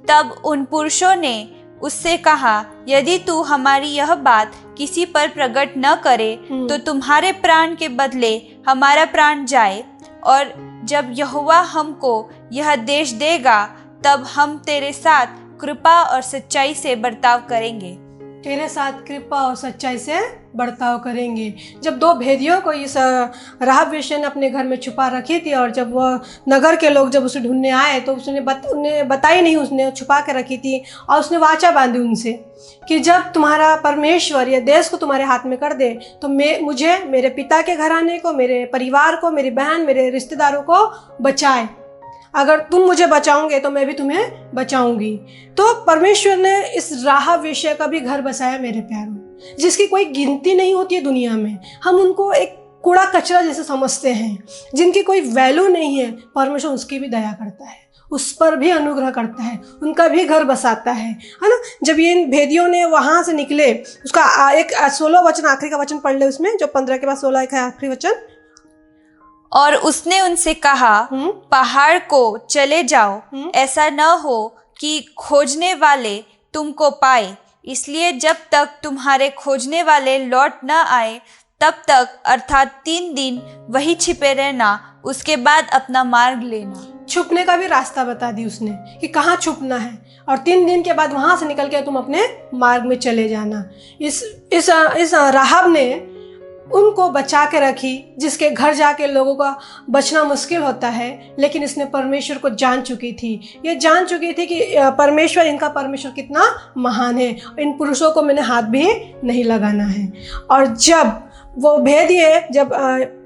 तब उन पुरुषों ने उससे कहा, यदि तू हमारी यह बात किसी पर प्रकट न करे तो तुम्हारे प्राण के बदले हमारा प्राण जाए, और जब यहोवा हमको यह देश देगा तब हम तेरे साथ कृपा और सच्चाई से बर्ताव करेंगे। तेरे साथ कृपा और सच्चाई से बर्ताव करेंगे। जब 2 भेदियों को इस राहाब वेश्या ने अपने घर में छुपा रखी थी, और जब वह नगर के लोग जब उसे ढूंढने आए तो उन्हें बताई नहीं, उसने छुपा के रखी थी, और उसने वाचा बांधी उनसे कि जब तुम्हारा परमेश्वर ये देश को तुम्हारे हाथ में कर दे तो मुझे, मेरे पिता के घराने को, मेरे परिवार को, मेरी बहन, मेरे रिश्तेदारों को बचाए। अगर तुम मुझे बचाओगे तो मैं भी तुम्हें बचाऊंगी। तो परमेश्वर ने इस राहाब वेश्या का भी घर बसाया मेरे प्यारों, जिसकी कोई गिनती नहीं होती है दुनिया में। हम उनको एक कूड़ा कचरा जैसे समझते हैं, जिनकी कोई वैल्यू नहीं है। परमेश्वर उसकी भी दया करता है, उस पर भी अनुग्रह करता है, उनका भी घर बसाता है ना। जब ये भेदियों ने वहाँ से निकले, उसका एक 16 वचन, आखिरी का वचन पढ़ ले उसमें, जो 15 के बाद 16 का आखिरी वचन। और उसने उनसे कहा, पहाड़ को चले जाओ, ऐसा न हो कि खोजने वाले तुमको पाए, इसलिए जब तक तुम्हारे खोजने वाले लौट न आए तब तक, अर्थात 3 दिन वही छिपे रहना, उसके बाद अपना मार्ग लेना। छुपने का भी रास्ता बता दी उसने कि कहाँ छुपना है, और 3 दिन के बाद वहाँ से निकल के तुम अपने मार्ग में चले जाना। इस राहाब ने उनको बचा के रखी, जिसके घर जाके लोगों का बचना मुश्किल होता है, लेकिन इसने परमेश्वर को जान चुकी थी। ये जान चुकी थी कि परमेश्वर, इनका परमेश्वर कितना महान है, इन पुरुषों को मैंने हाथ भी नहीं लगाना है। और जब वो भेदिए जब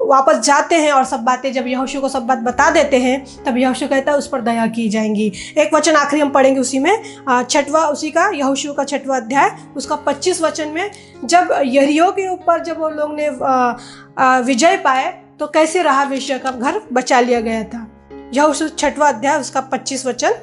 वापस जाते हैं और सब बातें जब यहोशू को सब बात बता देते हैं, तब यहोशू कहता है उस पर दया की जाएंगी। एक वचन आखिरी हम पढ़ेंगे उसी में, 6वां उसी का, यहोशू का 6वां अध्याय, उसका 25 वचन में, जब यरीहो के ऊपर जब वो लोग ने विजय पाए तो कैसे राहाब वेश्या का घर बचा लिया गया था। यहोशू 6वां अध्याय, उसका 25 वचन।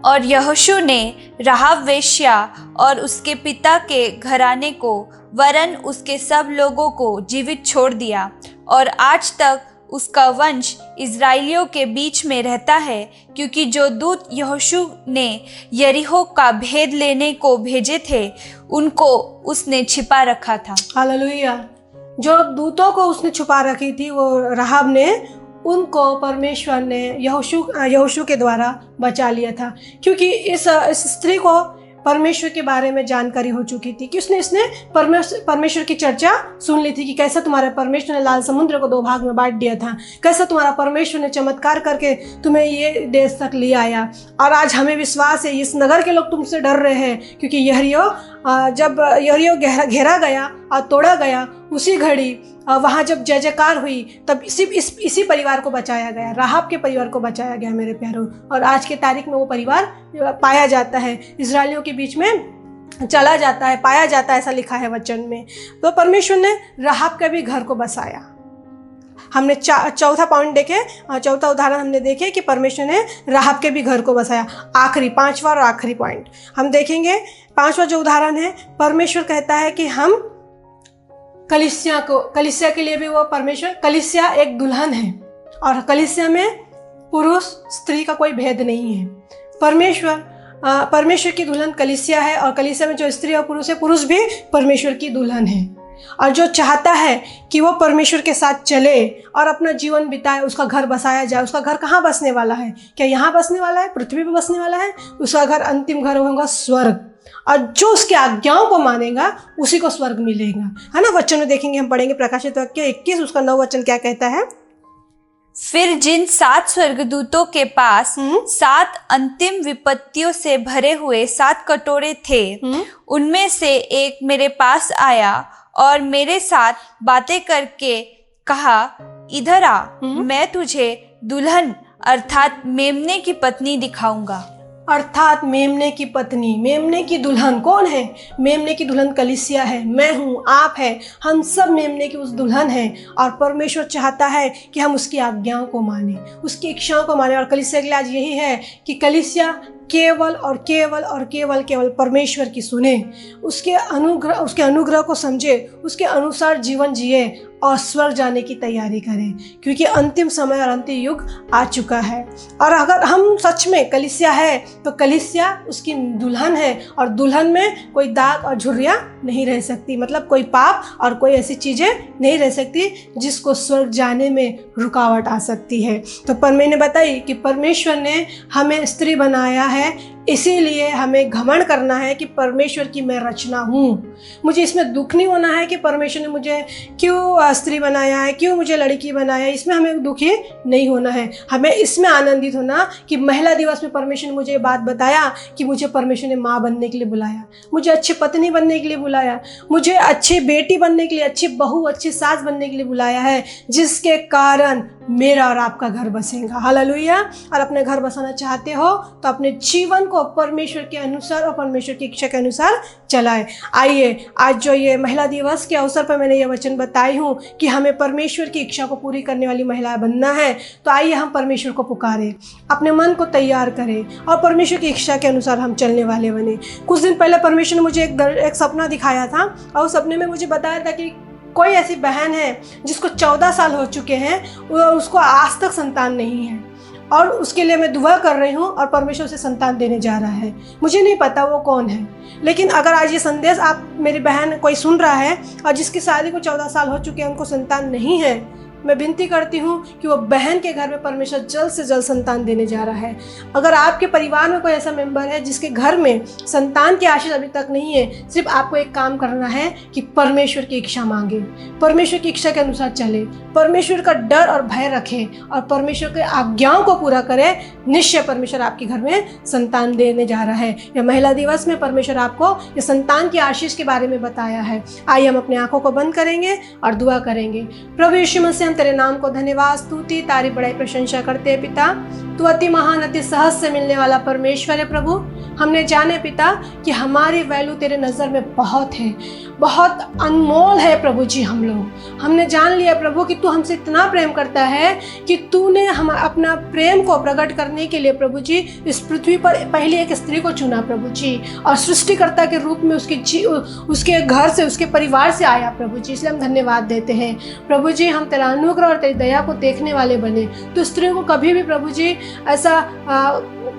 और यहोशू ने राहाब वेश्या और उसके पिता के घराने को, वरन उसके सब लोगों को जीवित छोड़ दिया, और आज तक उसका वंश इज़राइलियों के बीच में रहता है, क्योंकि जो दूत यहोशू ने यरीहो का भेद लेने को भेजे थे उनको उसने छिपा रखा था। हालेलुया। जो दूतों को उसने छुपा रखी थी वो राहाब ने, उनको परमेश्वर ने यहोशू के द्वारा बचा लिया था, क्योंकि इस स्त्री को परमेश्वर के बारे में जानकारी हो चुकी थी कि इसने परमेश्वर की चर्चा सुन ली थी कि कैसा तुम्हारे परमेश्वर ने लाल समुद्र को 2 भाग में बांट दिया था, कैसा तुम्हारा परमेश्वर ने चमत्कार करके तुम्हें ये देश तक ले आया। और आज हमें विश्वास है इस नगर के लोग तुमसे डर रहे हैं, क्योंकि जब यरीहो घेरा गया और तोड़ा गया, उसी घड़ी वहाँ जब जय जयकार हुई तब सिर्फ इसी परिवार को बचाया गया, राहाब के परिवार को बचाया गया मेरे प्यारों। और आज के तारीख में वो परिवार पाया जाता है, इजरायलियों के बीच में चला जाता है, पाया जाता है, ऐसा लिखा है वचन में। तो परमेश्वर ने राहाब के भी घर को बसाया। हमने चौथा पॉइंट देखे, चौथा उदाहरण हमने देखे कि परमेश्वर ने राहाब के भी घर को बसाया। पांचवा और आखिरी पॉइंट हम देखेंगे। पांचवा जो उदाहरण है, परमेश्वर कहता है कि हम कलीसिया के लिए भी वो परमेश्वर, कलीसिया एक दुल्हन है और कलीसिया में पुरुष स्त्री का कोई भेद नहीं है। परमेश्वर की दुल्हन कलीसिया है और कलीसिया में जो स्त्री और पुरुष है, पुरुष भी परमेश्वर की दुल्हन है। और जो चाहता है कि वो परमेश्वर के साथ चले और अपना जीवन बिताए, उसका घर बसाया जाए। उसका घर कहाँ बसने वाला है? क्या यहाँ बसने वाला है, पृथ्वी पर बसने वाला है? उसका घर अंतिम घर होगा स्वर्ग, और जो उसके आज्ञाओं को मानेगा उसी को स्वर्ग मिलेगा, है ना। वचन में देखेंगे, हम पढ़ेंगे प्रकाशित वाक्य 21 उसका 9 वचन क्या कहता है। फिर जिन 7 स्वर्गदूतों के पास 7 अंतिम विपत्तियों से भरे हुए 7 कटोरे थे, उनमें से एक मेरे पास आया और मेरे साथ बातें करके कहा, इधर आ, मैं तुझे दुल्हन अर्थात मेमने की पत्नी दिखाऊंगा। अर्थात मेमने की पत्नी, मेमने की दुल्हन कौन है? मेमने की दुल्हन कलीसिया है, मैं हूँ, आप है, हम सब मेमने की उस दुल्हन है। और परमेश्वर चाहता है कि हम उसकी आज्ञाओं को माने, उसकी इच्छाओं को माने। और कलीसिया के लिए आज यही है कि कलीसिया केवल और केवल और केवल परमेश्वर की सुने, उसके अनुग्रह को समझे, उसके अनुसार जीवन जिए और स्वर्ग जाने की तैयारी करें, क्योंकि अंतिम समय और अंतिम युग आ चुका है। और अगर हम सच में कलीसिया है तो कलीसिया उसकी दुल्हन है, और दुल्हन में कोई दाग और झुर्रियाँ नहीं रह सकती, मतलब कोई पाप और कोई ऐसी चीज़ें नहीं रह सकती जिसको स्वर्ग जाने में रुकावट आ सकती है। तो मैंने बताई कि परमेश्वर ने हमें स्त्री बनाया है, इसीलिए हमें घमंड करना है कि परमेश्वर की मैं रचना हूँ। मुझे इसमें दुख नहीं होना है कि परमेश्वर ने मुझे क्यों स्त्री बनाया है, क्यों मुझे लड़की बनाया है, इसमें हमें दुखी नहीं होना है। हमें इसमें आनंदित होना कि महिला दिवस में परमेश्वर ने मुझे ये बात बताया कि मुझे परमेश्वर ने माँ बनने के लिए बुलाया, मुझे अच्छी पत्नी बनने के लिए बुलाया, मुझे अच्छी बेटी बनने के लिए, अच्छी बहू, अच्छी सास बनने के लिए बुलाया है, जिसके कारण मेरा और आपका घर बसेगा। हालेलुया। और अपने घर बसाना चाहते हो तो अपने जीवन को परमेश्वर के अनुसार और परमेश्वर की इच्छा के अनुसार चलाए। आइए, आज जो ये महिला दिवस के अवसर पर मैंने ये वचन बताई हूँ कि हमें परमेश्वर की इच्छा को पूरी करने वाली महिला बनना है, तो आइए हम परमेश्वर को पुकारें, अपने मन को तैयार करें और परमेश्वर की इच्छा के अनुसार हम चलने वाले बने। कुछ दिन पहले परमेश्वर ने मुझे एक सपना दिखाया था, और उस सपने में मुझे बताया था कि कोई ऐसी बहन है जिसको 14 साल हो चुके हैं, उसको आज तक संतान नहीं है, और उसके लिए मैं दुआ कर रही हूँ और परमेश्वर से संतान देने जा रहा है। मुझे नहीं पता वो कौन है, लेकिन अगर आज ये संदेश आप मेरी बहन कोई सुन रहा है और जिसकी शादी को 14 साल हो चुके हैं, उनको संतान नहीं है, मैं विनती करती हूँ कि वो बहन के घर में परमेश्वर जल्द से जल्द संतान देने जा रहा है। अगर आपके परिवार में कोई ऐसा मेंबर है जिसके घर में संतान की आशीष अभी तक नहीं है, सिर्फ आपको एक काम करना है कि परमेश्वर की इच्छा मांगे, परमेश्वर की इच्छा के अनुसार चले, परमेश्वर का डर और भय रखें और परमेश्वर के आज्ञाओं को पूरा करें। निश्चय परमेश्वर आपके घर में संतान देने जा रहा है। यह महिला दिवस में परमेश्वर आपको ये संतान की आशीष के बारे में बताया है। आइए हम अपनी आंखों को बंद करेंगे और दुआ करेंगे। प्रभु यीशु मसीह, हम तेरे नाम को धन्यवाद, स्तुति, तारीफ, बड़ाई, प्रशंसा करते हैं। पिता, तू अति महान, अति सहज से मिलने वाला परमेश्वर है। प्रभु, हमने जाने पिता कि हमारी वैल्यू तेरे नज़र में बहुत है, बहुत अनमोल है। प्रभु जी, हमने जान लिया प्रभु कि तू हमसे इतना प्रेम करता है कि तूने हम अपना प्रेम को प्रकट करने के लिए प्रभु जी इस पृथ्वी पर पहली एक स्त्री को चुना प्रभु जी, और सृष्टिकर्ता के रूप में उसके घर से, उसके परिवार से आया प्रभु जी। इसलिए हम धन्यवाद देते हैं प्रभु जी। हम तेरा अनुग्रह और तेरी दया को देखने वाले बने। तो स्त्रियों को कभी भी प्रभु जी ऐसा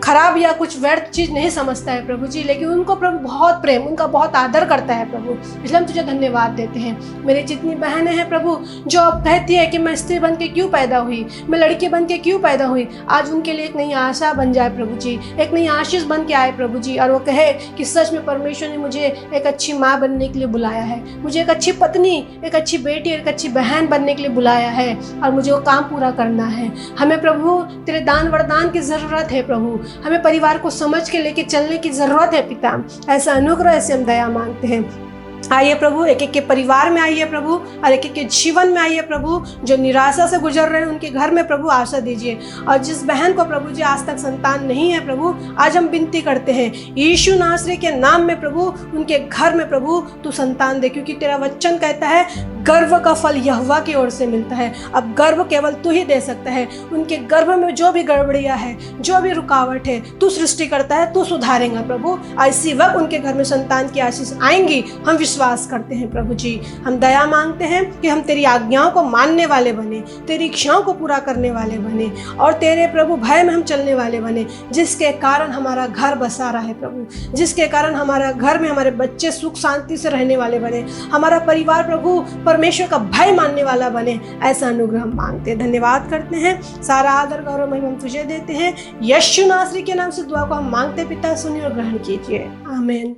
खराब या कुछ व्यर्थ चीज़ नहीं समझता है प्रभु जी, लेकिन उनको प्रभु बहुत प्रेम, उनका बहुत आदर करता है प्रभु। इसलिए हम तुझे धन्यवाद देते हैं। मेरी जितनी बहनें हैं प्रभु जो अब कहती है कि मैं स्त्री बन के क्यों पैदा हुई, मैं लड़की बन के क्यों पैदा हुई, आज उनके लिए एक नई आशा बन जाए प्रभु जी, एक नई आशीष बन के आए प्रभु जी, और वो कहे कि सच में परमेश्वर ने मुझे एक अच्छी माँ बनने के लिए बुलाया है, मुझे एक अच्छी पत्नी, एक अच्छी बेटी, एक अच्छी बहन बनने के लिए बुलाया है, और मुझे वो काम पूरा करना है। हमें प्रभु तेरे दान वरदान की ज़रूरत है प्रभु, हमें परिवार को समझ के लेके चलने की ज़रूरत है पिता। ऐसा अनुग्रह से हम दया मांगते हैं। आइए प्रभु, एक एक के परिवार में आइए प्रभु, और एक एक के जीवन में आइए प्रभु। जो निराशा से गुजर रहे हैं उनके घर में प्रभु आशा दीजिए, और जिस बहन को प्रभु जी आज तक संतान नहीं है प्रभु, आज हम विनती करते हैं यीशु नासरी के नाम में प्रभु उनके घर में प्रभु तू संतान दे, क्योंकि तेरा वचन कहता है गर्भ का फल यहोवा की ओर से मिलता है। अब गर्भ केवल तू ही दे सकता है। उनके गर्भ में जो भी गड़बड़ियाँ है, जो भी रुकावट है, तू सृष्टि करता है, तू सुधारेगा प्रभु। इसी वक्त उनके घर में संतान की आशीष आएंगी, हम विश्वास करते हैं प्रभु जी। हम दया मांगते हैं कि हम तेरी आज्ञाओं को मानने वाले बने, तेरी इच्छाओं को पूरा करने वाले बने, और तेरे प्रभु भय में हम चलने वाले बने, जिसके कारण हमारा घर बसा रहा है प्रभु, जिसके कारण हमारा घर में हमारे बच्चे सुख शांति से रहने वाले बने, हमारा परिवार प्रभु परमेश्वर का भय मानने वाला बने। ऐसा अनुग्रह हम मांगते हैं, धन्यवाद करते हैं। सारा आदर गौरव महिमा हम तुझे देते हैं। यीशु नासरी के नाम से दुआ को हम मांगते पिता, सुनिए और ग्रहण कीजिए। आमीन।